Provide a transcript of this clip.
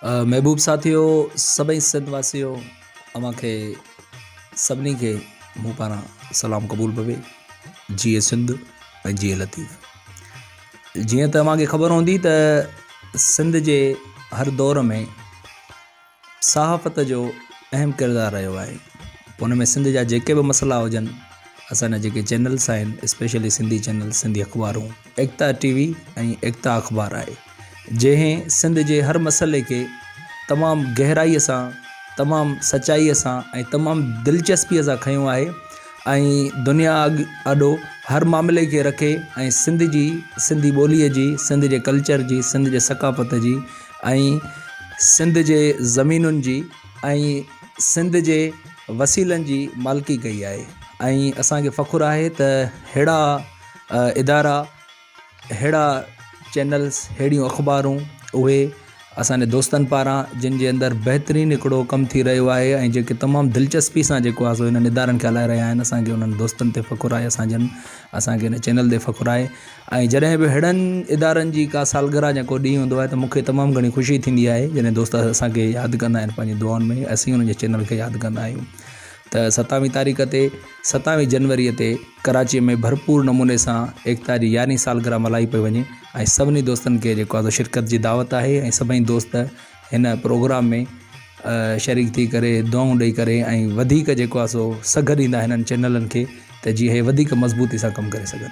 महबूब साथियों, सभई सिंध वासियों, अव्हां खे सभिनी खे मूं पारां सलाम क़बूल बवे। जीए सिंध ऐं जीए लतीफ़। जीअं त अव्हांखे ख़बर हूंदी त सिंध जे हर दौर में सहाफ़त जो अहम किरदारु रहियो आहे। हुन में सिंध जा जेके बि मसइला हुजनि, असांजा जेके चैनल्स आहिनि, स्पेशली सिंधी चैनल, सिंधी अख़बारूं, एकता टीवी ऐं एकता अख़बार आहे, जंहिं सिंध जे हर मसइले खे तमामु गहराईअ सां, तमामु सचाईअ सां ऐं तमामु दिलचस्पीअ सां खयों आहे ऐं दुनिया ॾाढो हर मामले खे रखे ऐं सिंध जी, सिंधी ॿोलीअ जी, सिंध जे कल्चर जी, सिंध जे सक़ाफ़त जी ऐं सिंध जे ज़मीनुनि जी ऐं सिंध जे वसीलनि जी मालिकी कई आहे। ऐं असांखे फ़ख़ुरु आहे त अहिड़ा इदारा, अहिड़ा चैनल्स, अहिड़ियूं अख़बारूं उहे असांजे दोस्तनि पारां, जिन जे अंदरि बहितरीनु हिकिड़ो कमु थी रहियो आहे ऐं जेके तमामु दिलचस्पी सां जेको आहे सो हिननि इदारनि खे हलाए रहिया आहिनि। असांखे उन्हनि दोस्तनि ते फ़ख़ुरु आहे, असांखे हिन चैनल ते फ़ख़ुरु आहे। ऐं जॾहिं बि अहिड़नि इदारनि जी का सालगिरह या को ॾींहुं हूंदो आहे त मूंखे तमामु घणी ख़ुशी थींदी आहे, जॾहिं दोस्त असांखे यादि कंदा आहिनि पंहिंजी दुआउनि में, असीं उन्हनि जे चैनल खे यादि कंदा आहियूं। त 27 तारीख़ ते, 27 जनवरीअ ते कराचीअ में भरपूर नमूने सां एकता जी 11वीं सालगिरह मल्हाई पई वञे ऐं सभिनी दोस्तनि खे जेको आहे शिरकत जी दावत आहे ऐं सभई दोस्त हिन प्रोग्राम में शरीक थी करे, दुआऊं ॾेई करे ऐं वधीक जेको आहे सो सघ ॾींदा हिननि चैनलनि खे त जीअं हे वधीक मज़बूती सां कमु करे सघनि।